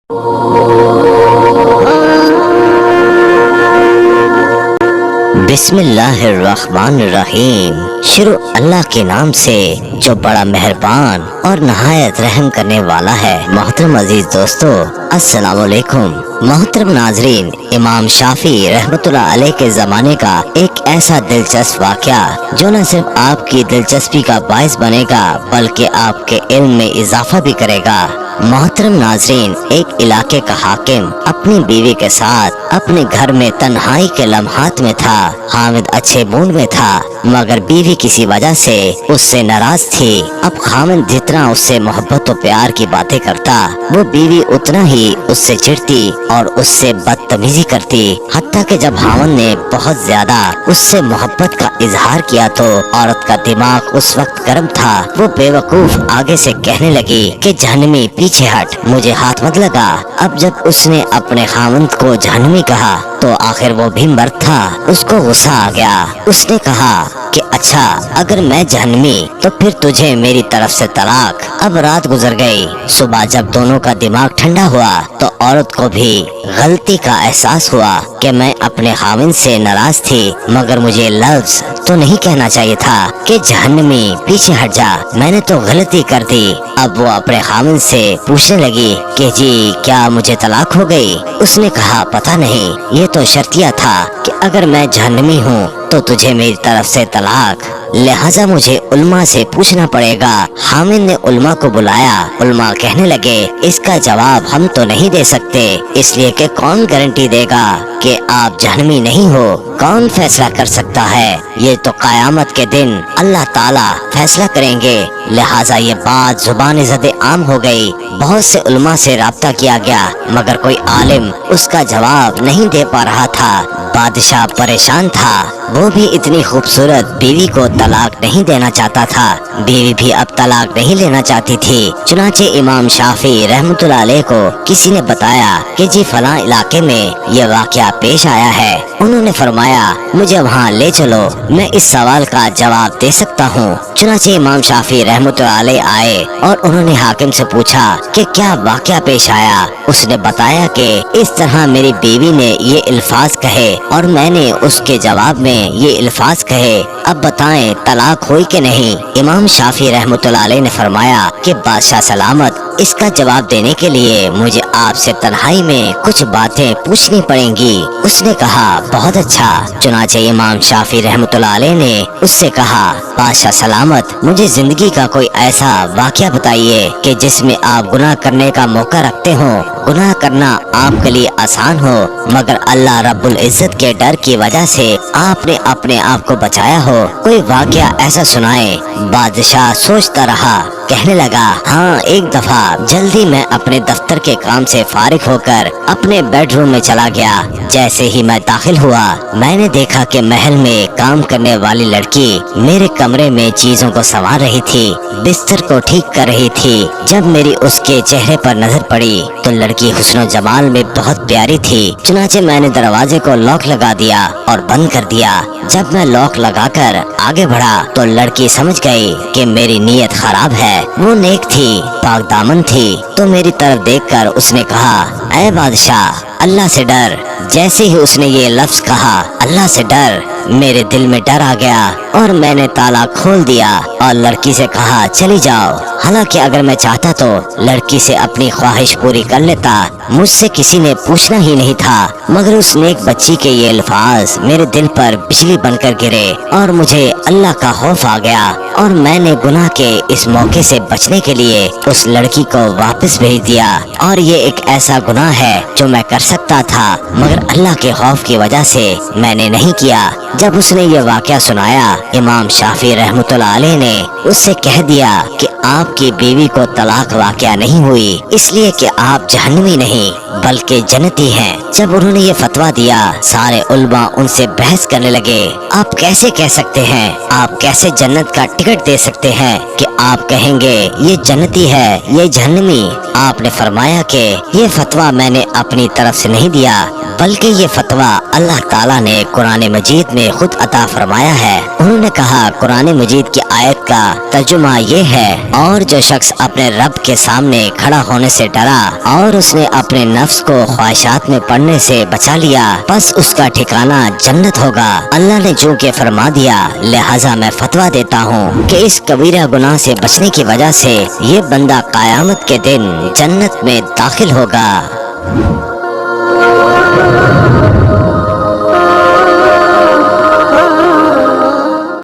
बिस्मिल्लाहिर्रहमानिर्रहीम। शुरू अल्लाह के नाम से जो बड़ा मेहरबान और नहायत रहम करने वाला है। मोहतरम अजीज दोस्तों, अस्सलाम वालेकुम। मोहतरम नाजरीन, इमाम शाफी रहमतुल्लाह अलैह के ज़माने का एक ऐसा दिलचस्प वाक़या जो न सिर्फ आपकी दिलचस्पी का बाइस बनेगा बल्कि आपके इल्म में इजाफा भी करेगा। मोहतरम नाजरीन, एक इलाके का हाकिम अपनी बीवी के साथ अपने घर में तन्हाई के लम्हात में था। हामिद अच्छे मूड में था मगर बीवी किसी वजह से उससे नाराज थी। अब खामिद जितना उससे मोहब्बत और प्यार की बातें करता, वो बीवी उतना ही उससे चिढ़ती और उससे बदतमीजी करती। हत्ता कि जब हामिद ने बहुत ज्यादा उससे मोहब्बत का इजहार किया तो औरत का दिमाग उस वक्त गर्म था। वो बेवकूफ आगे से कहने लगी कि जहन्नमी पीछे हट, मुझे हाथ मत लगा। अब जब उसने अपने खामिद को जहन्नमी कहा तो आखिर वो भी मर्द था। उसको गुस्सा आ गया। उसने कहा कि अच्छा, अगर मैं जहन्नमी तो फिर तुझे मेरी तरफ से तलाक। अब रात गुजर गई। सुबह जब दोनों का दिमाग ठंडा हुआ तो औरत को भी गलती का एहसास हुआ कि मैं अपने खामिद से नाराज थी मगर मुझे लफ्ज तो नहीं कहना चाहिए था कि जहन्नमी पीछे हट जा, मैंने तो गलती कर दी। अब वो अपने खामिद से पूछने लगी कि जी क्या मुझे तलाक हो गई? उसने कहा पता नहीं, ये तो शर्तिया था कि अगर मैं जहन्नमी हूँ तो तुझे मेरी तरफ से तलाक, लिहाजा मुझे उल्मा से पूछना पड़ेगा। हामिद ने उल्मा को बुलाया। उल्मा कहने लगे इसका जवाब हम तो नहीं दे सकते, इसलिए कि कौन गारंटी देगा कि आप जहन्नमी नहीं हो? कौन फैसला कर सकता है? ये तो क़यामत के दिन अल्लाह ताला फैसला करेंगे। लिहाजा ये बात जुबान ज़द आम हो गई। बहुत से उल्मा से राब्ता किया गया मगर कोई आलिम उसका जवाब नहीं दे पा रहा था। बादशाह परेशान था। वो भी इतनी खूबसूरत बीवी को तलाक नहीं देना चाहता था। बीवी भी अब तलाक नहीं लेना चाहती थी। चुनाचे इमाम शाफी रहमतुल्लाह अलैह को किसी ने बताया कि जी फलां इलाके में ये वाक़या पेश आया है। उन्होंने फरमाया मुझे वहाँ ले चलो, मैं इस सवाल का जवाब दे सकता हूँ। चुनाचे इमाम शाफी रहमतुल्लाह अलैह आए और उन्होंने हाकिम से पूछा कि क्या वाक़या पेश आया। उसने बताया कि इस तरह मेरी बीवी ने ये अल्फाज कहे और मैंने उसके जवाब में ये अल्फाज कहे, अब बताएं तलाक हुई कि नहीं? इमाम शाफी रहमतुल्लाह अलैह ने फरमाया कि बादशाह सलामत, इसका जवाब देने के लिए मुझे आपसे तन्हाई में कुछ बातें पूछनी पड़ेंगी। उसने कहा बहुत अच्छा। चुनाचे इमाम शाफी रहमतुल्लाह अलैह ने उससे कहा बादशाह सलामत, मुझे जिंदगी का कोई ऐसा वाक़या बताइए कि जिसमें आप गुनाह करने का मौका रखते हो, गुनाह करना आपके लिए आसान हो मगर अल्लाह रब्बुल इज्जत के डर की वजह से आपने अपने आप को बचाया हो। कोई वाक़या ऐसा सुनाए। बादशाह सोचता रहा। कहने लगा हाँ, एक दफा जल्दी मैं अपने दफ्तर के काम से फारिग होकर अपने बेडरूम में चला गया। जैसे ही मैं दाखिल हुआ मैंने देखा कि महल में काम करने वाली लड़की मेरे कमरे में चीजों को संवार रही थी, बिस्तर को ठीक कर रही थी। जब मेरी उसके चेहरे पर नजर पड़ी तो लड़की हुस्न जमाल में बहुत प्यारी थी। चुनाचे मैंने दरवाजे को लॉक लगा दिया और बंद कर दिया। जब मैं लॉक लगाकर आगे बढ़ा तो लड़की समझ गई कि मेरी नीयत खराब है। वो नेक थी, पाक दामन थी। तो मेरी तरफ देखकर उसने कहा ऐ बादशाह, अल्लाह से डर। जैसे ही उसने ये लफ्ज कहा अल्लाह से डर, मेरे दिल में डर आ गया और मैंने ताला खोल दिया और लड़की से कहा चली जाओ। हालांकि अगर मैं चाहता तो लड़की से अपनी ख्वाहिश पूरी कर लेता, मुझसे किसी ने पूछना ही नहीं था। मगर उस नेक बच्ची के ये अल्फाज मेरे दिल पर बिजली बनकर गिरे और मुझे अल्लाह का खौफ आ गया और मैंने गुनाह के इस मौके से बचने के लिए उस लड़की को वापस भेज दिया। और ये एक ऐसा गुनाह है जो मैं कर सकता था मगर अल्लाह के खौफ की वजह से मैंने नहीं किया। जब उसने ये वाक़या सुनाया इमाम शाफी रहमतुल्लाह अलैह ने उससे कह दिया कि आपकी बीवी को तलाक वाक़या नहीं हुई इसलिए कि आप जहन्नमी नहीं बल्कि जन्नती हैं। जब उन्होंने ये फतवा दिया सारे उल्मा उनसे बहस करने लगे। आप कैसे कह सकते हैं, आप कैसे जन्नत का टिकट दे सकते हैं कि आप कहेंगे ये जन्नती है ये जहन्नमी? आपने फरमाया कि ये फतवा मैंने अपनी तरफ से नहीं दिया बल्कि ये फतवा अल्लाह ताला ने कुरान मजीद में खुद अता फरमाया है। उन्होंने कहा कुरान मजीद की आयत का तर्जुमा ये है, और जो शख्स अपने रब के सामने खड़ा होने से डरा और उसने अपने नफ्स को ख्वाहिशात में पड़ने से बचा लिया, बस उसका ठिकाना जन्नत होगा। अल्लाह ने चूँकि फरमा दिया, लिहाजा मैं फतवा देता हूँ कि इस कबीरा गुनाह से बचने की वजह से ये बंदा क़यामत के दिन जन्नत में दाखिल होगा।